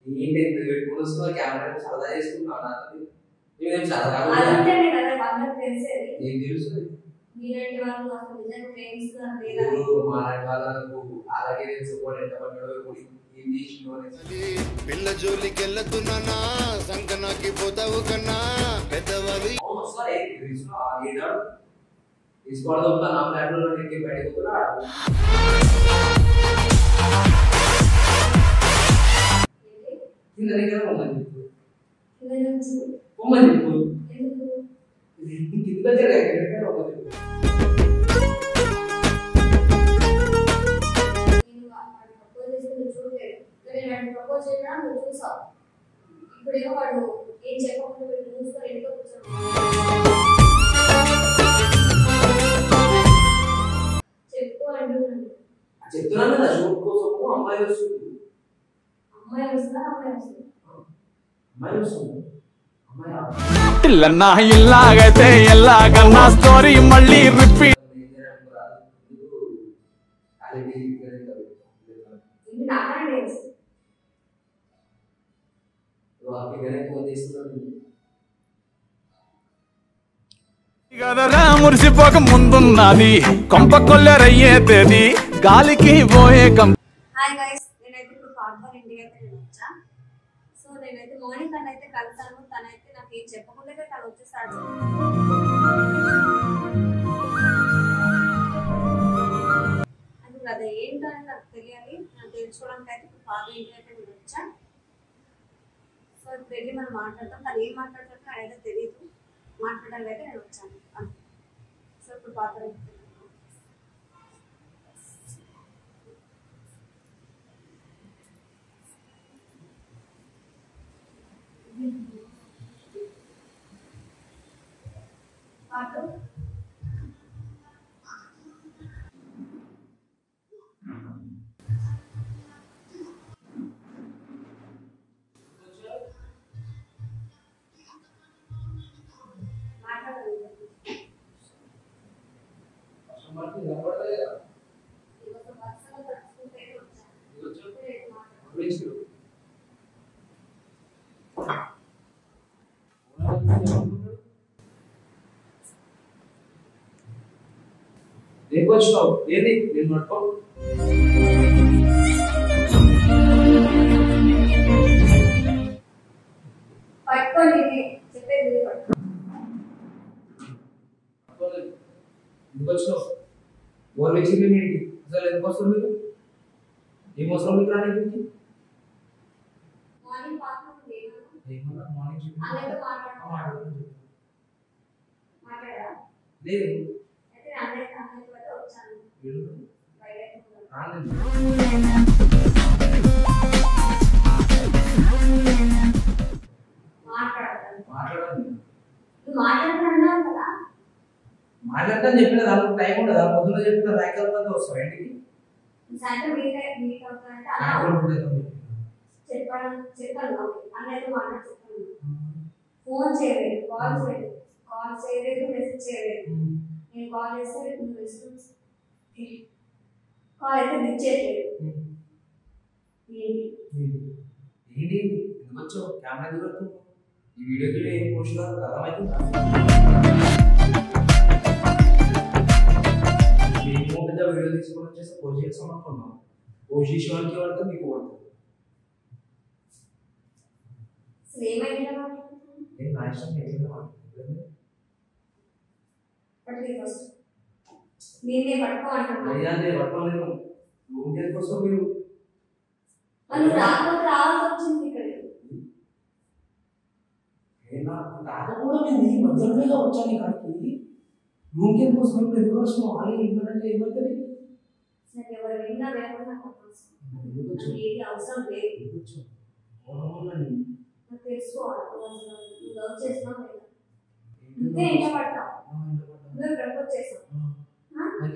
ఏంటి పెట్టుకుని వస్తున్నా కెమెరా సరదా చేసుకుంటున్నావు నాతో నేనేం సరదాగా అదంటేనే కదా వాళ్ళకి తెలిసేది. ఏం తెలుస్తుంది మీలాంటి వాళ్ళు అసలు నిజంగా ప్రేమిస్తున్నారు లేదా మాలాంటి వాళ్ళకు అలాగే తెలుసుకోవడం ఎంత పడ్డాడో ఏం చేసిండో అనేది. పిల్ల జోలికి వెళ్ళతున్నా సంకనాకి పోతావు కన్నా పెద్దవాళ్ళు వస్తారే ఏడాడు తీసుకోవడం నా ఫ్లాట్లో ఎక్కి బయటకు పోతున్నాడు. కింద దగ్గర పొమ్మని చెప్పు పొమ్మని చెప్పు కింద దగ్గర ఇప్పుడేమో వాడు ఏం చెప్పకుండా మూసుకొని ఎందుకో చెప్పు అంటున్నాను. చెప్తున్నాను కదా షూట్ కోసము అమ్మాయి వస్తుంది. అమ్మాయి వస్తుందా అమ్మాయి వస్తుంది అమ్మాయి వస్తుంది అమ్మాయి ఇల్లన్నా ఇల్లాగైతే ఎల్లాగన్నా స్టోరీ మళ్ళీ రిపీట్. గదరా మురిసిపోక ముందున్నది కొంప కొల్లెరయ్యే తేది గాలికి పోయే హాయ్ గైస్, నేనైతే ఇప్పుడు పార్ట్నర్ ఇంటికి అయితే నేను వచ్చా. సో నేనైతే మార్నింగ్ తను అయితే కలుతాను. తనైతే నాకు ఏం చెప్పకుండా తను వచ్చేసాడు. అది కదా ఏంటో అని నాకు తెలియాలి. నాకు తెలుసుకోవడానికి అయితే ఇప్పుడు పార్ట్నర్ ఇంటికి అయితే నేను వచ్చా. సో ఇప్పుడు వెళ్ళి మనం మాట్లాడతాం. తను ఏం మాట్లాడుతుందో నాకైతే తెలియదు. మాట్లాడడానికి అయితే నేను వచ్చాను. సో ఇప్పుడు పార్ట్నర్ రేపు వచ్చినావు ఏంది నేను పట్టుకో పట్టుకోండి చెప్పేది ఎందుకు వచ్చినావు ఓవర్ వచ్చింది మీకు అసలు ఎందుకు వస్తుంది మీరు ఏం అవసరం మీకు రానికి మార్నింగ్ మార్నింగ్ మాట్లాడా లేదు అయితే అన్నయ్య కూడా వచ్చాను మాట్లాడుతున్నావు కదా మాట్లాడతాను చెప్పిన దానికి టైం ఉండదా పొద్దున చెప్పిన సాయంకాలం అంతా వస్తావు ఇంటికి సాయంత్రం మీట్ అవుతానంటే చెప్పాను అన్నయ్యతో మాట్లాడుతున్నాను. ఫోన్ చేయలేదు, కాల్ చేయలేదు, మెసేజ్ చేయలేదు. నేను కాల్ చేస్తే రెస్పాన్స్ కాల్ అయితే లిఫ్ట్ చేయలేదు. ఏంటి ఎందుకు వచ్చావు కెమెరా ఎందుకు ఈ వీడియోకి ఏం పోస్ట్ అర్థమవుతుందా మేము పెద్ద వీడియో తీసుకొని వచ్చేసి పోస్ట్ చేస్తాం అనుకున్నాం. పోస్ట్ చేసే వాళ్ళకి పడుతుంది మీకు పడుతుంది. నేను నా ఇష్టం నేనే పట్టుకోమంటున్నాను. పట్టుకోలేను రూమ్ కోసం మీరు రావాల్సి వచ్చింది ఇక్కడ. రాకపోవడం ఏంది మధ్యలోనే వచ్చాను ఇక్కడికి రూమ్కి ఎందుకోసం ఎందుకు వచ్చినావు ఆల్రెడీ ఇవ్వాలంటే ఏమవుతుంది ఎవరు విన్నా లేకుండా ఏది అవసరం లేదు. నాకు తెలుసుకోవాలి నువ్వు లవ్ చేస్తున్నావు లేదా నువ్వే ఇష్టపడతావు నువ్వే ప్రపోజ్ చేస్తావు.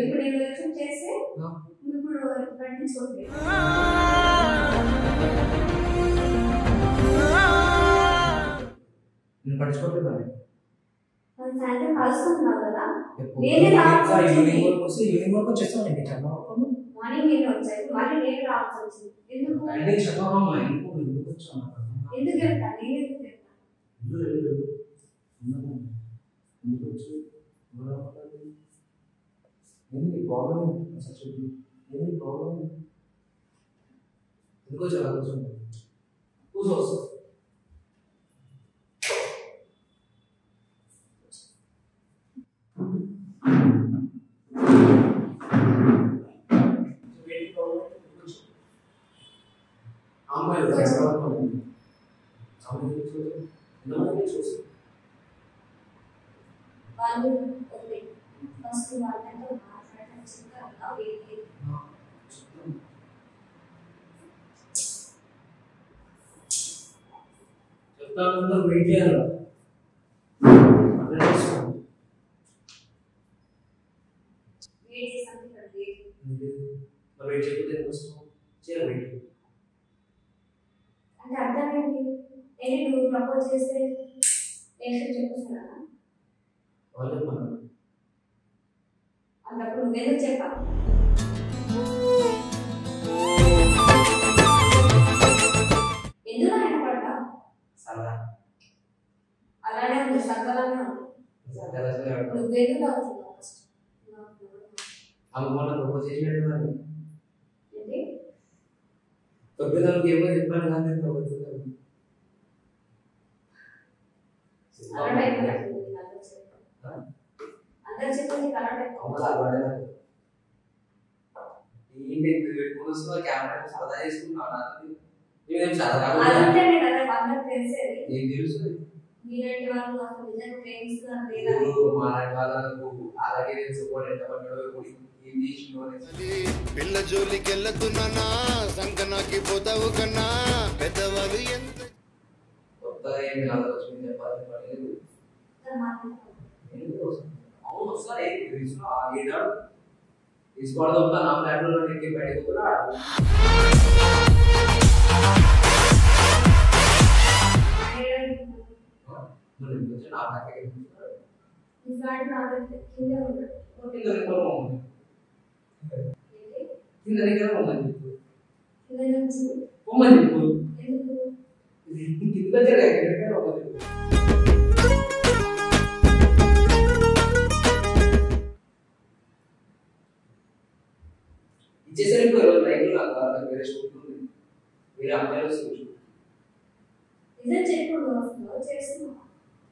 ఇప్పుడు నేను యాక్సెప్ట్ చేస్తే నువ్వు ఇప్పుడు పట్టించుకోలేదు. నేను పట్టించుకోలేదు సాయంత్రం కలుస్తున్నావు కదా యూనివర్క్ వచ్చేస్తానండి మార్నింగ్ నేను వచ్చాను మళ్ళీ నేను రావాల్సి వచ్చింది. ఎందుకు వచ్చాను ఎందుకు వెళ్తా నేను ఎందుకు వెళ్తా ఎందుకు వచ్చి ఏంటి ప్రాబ్లం ఏంటి ఏంటి ప్రాబ్లం ఎందుకు వచ్చా కూర్చో వస్తా అమ్మాయిలు వాళ్ళు ఒకటి ఫస్ట్ వాళ్ళతో మాట్లాడడం చిన్న ఏంటి చెప్తాను వెయిట్ చేయాలి వెయిట్ చేసాను ఇక్కడ వెయిట్ చేయకపోతే చేయాలి అంటే అర్థం ఏంటి ఏంటి నువ్వు ప్రపోజ్ చేస్తే నేను చెప్పేసానా అన్నప్పుడు నువ్వేందుకు చెప్పాలి ఎందుకు ఆయన పడ్డా అలానే ఉంది సగలానే ఉంది నువ్వెందుకు అవుతున్నావు ఫస్ట్ అమ్మ ప్రపోజ్ చేసినాడు ఏంటి తొమ్మిది ఏమో చెప్పాను కానీ ప్రపోజ్ అలవాటు అయిపోయింది అందరు చెప్పింది అలవాటు అయిపోయింది ఏంటి పెట్టుకుని వస్తున్నా కెమెరా సరదా చేసుకుంటున్నాను అదంటే నేను అదే అందరికి తెలిసేది ఏం తెలుసు మీలాంటి వాళ్ళు అసలు నిజంగా ప్రేమిస్తున్నారు లేదా మాలాంటి వాళ్ళకు అలాగే తెలుసు ఎంత పడ్డాడో ఏం చేసిండో పిల్ల జోలికెళ్ళతున్నా సంకనాకి పోతావు కన్నా పెద్దవాళ్ళు ఎంత కొత్తగా ఏం ఆలోచన చెప్పాలని పడలేదు అవును వస్తారు ఏం తెలుసు ఏడాడు తీసుకోవడం నా ఫ్లాట్లో ఎక్కి బయటకు కూడా నా కింద దగ్గర పొమ్మని చెప్పు పొమ్మని చెప్పు కింద దగ్గర పొమ్మని చెప్పు ఇచ్చేసరికి రైతులు నాకు వేరే షూట్ ఉంది వేరే అమ్మాయిలు వస్తుంది నిజం చెప్పు చేస్తున్నా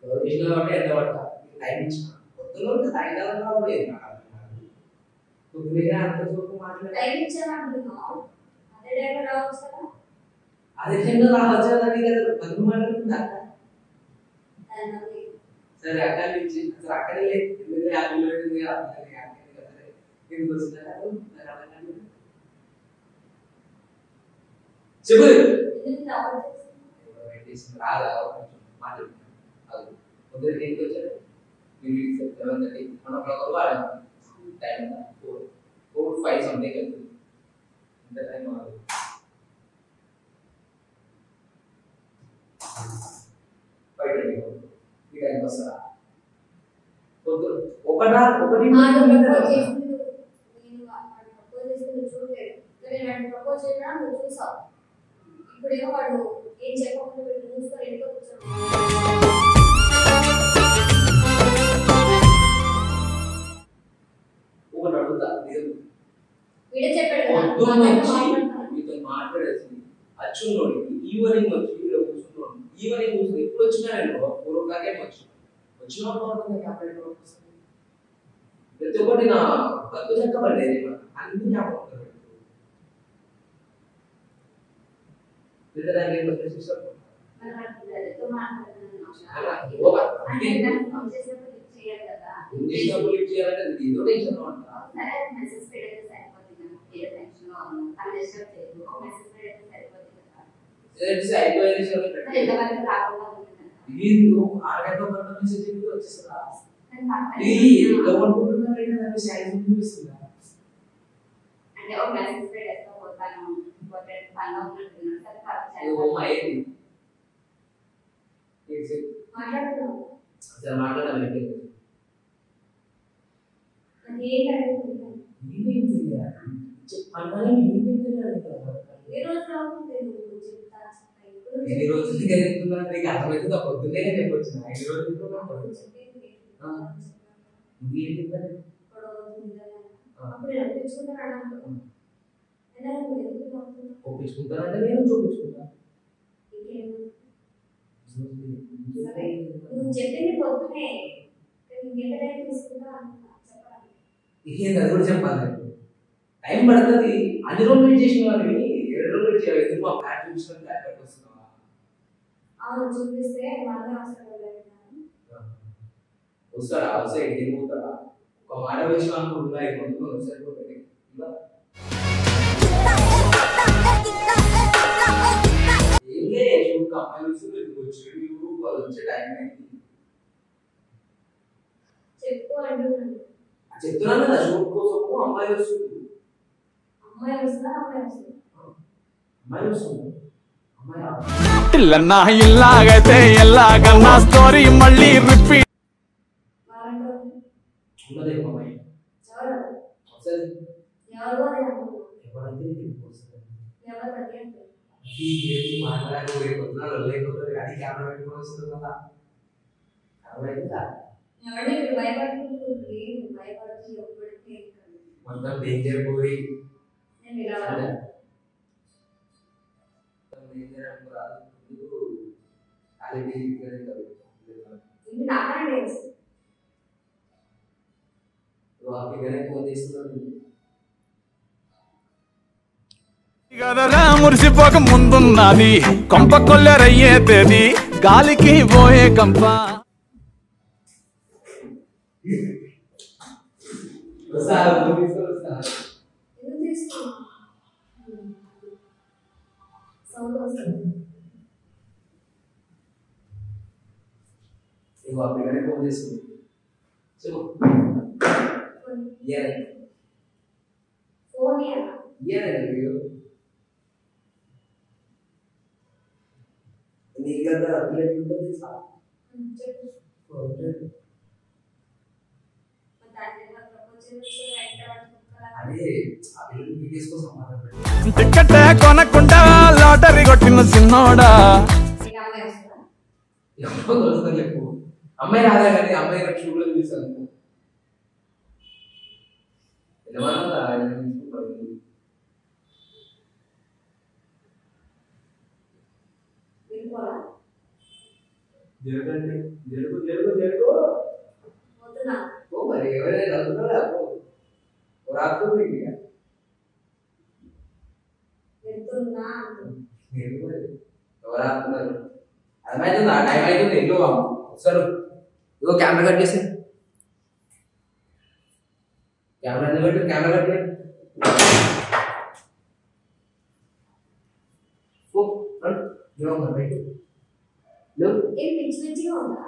కాబట్టి ఎంత పడతా టైం ఇచ్చిన కొత్తలో సాయంకాలం లేదు నువ్వు వేరే అంత చూపు మాట్లాడే టైం ఇచ్చానంటున్నావు అదే టైంలో రావచ్చు కదా అదే టైంలో రావచ్చు కదా పది మాట్లాడుతుంది అక్క సరే అక్క నుంచి అసలు అక్కడే లేదు ఎందుకంటే యాభై ఉంటుంది ఎందుకు వస్తుందా చెప్పు రాదా మాట్లాడుతున్నాను పొద్దున దేనికి వచ్చారు మీరు 11:30 మనం ఒక వాడాలి టైం 4-5 సంథింగ్ అవుతుంది ఇంత టైం అవ్వదు 5:20 ఈ టైం వస్తారా పొద్దున ఒకటి ప్రపోజ్ చేయడం నువ్వు చూసావు ఇప్పుడేమో వాడు ఏం చెప్పకుండా మూసుకొని వెళ్ళిపో ఒకటి అడుగుతా వీడే చెప్పాడు మీతో మాట్లాడేసి అచ్చున్నోడికి ఈవెనింగ్ వచ్చి కూర్చున్నాడు ఈవెనింగ్ కూర్చుని ఎప్పుడు వచ్చినా నేను 4 o'clock వచ్చినప్పుడు ప్రతి ఒక్కటి నా బతుకు చెక్కబడేది అన్ని జ్ఞాపకం ఎన్ని రోజులు జరుగుతున్నా నీకు అర్థమవుతుందా? పొద్దున్నే చెప్పొచ్చు. 5 రోజులు ఒప్పించుకుంటానంటే నేను చూపించుకుంటాను. చెప్పింది పొద్దునే అది కూడా చెప్పాలి. టైం పడుతుంది. అన్ని రోజులు వెయిట్ చేసిన వాళ్ళని 7 రోజులు వెయిట్ చేయాలి. ఎందుకు మా ఫ్లాట్ చూపించడం ఫ్లాట్ వస్తున్నావా? అవును చూపిస్తే వస్తాడా? వస్తే ఏం పోతాడా? ఒక మాట వేసిన అనుకుంటున్నా. మందులు సరిపోతుంది. ఏం లేదు అమ్మాయిలు వచ్చి వాళ్ళు వచ్చే టైం అయింది. చెప్పు అంటున్నాను. చెప్తున్నాను కదా షూట్ కోసము అమ్మాయి వస్తుంది. అమ్మాయి వస్తుందా? అమ్మాయి వస్తుంది. అమ్మాయి వస్తుంది. ఇల్లన్నా ఇల్లాగైతే ఎల్లాగన్నా స్టోరీ మళ్ళీ రిపీట్. ఉన్నదే అమ్మాయి మాట్లాడకపోతే అది కెమెరా పెట్టుకుని వస్తుంది కదా. మొత్తం డేంజర్ పోయి గదరా మురిసిపోక ముందున్నది కొంప కొల్లెరయ్యే తేది గాలికి పోయే కంప. ఫోన్ చేస్తుంది. నీకు కదా అప్లెట్ ఉంటుంది సార్. టికెట్ కొనకుండా లాటరీ కొట్టిన సిన్నోడా. చెప్పు అమ్మాయి రాదా కానీ అమ్మాయి షూలో చూపిస్తాను. జరగండి జరుగు జరుగు జరుగు మరి ఎవరైనా చదువుతారా? రాస్తుంది ఎవరు ఆపుతున్నారు? అర్థమవుతుందా? టైం అవుతుంది. ఇల్లు వస్తారు. ఇగో కెమెరా కట్ చేసి కెమెరా పెట్టు. కెమెరా కట్ పెట్టు. పిచ్చి పిచ్చిగా ఉందా?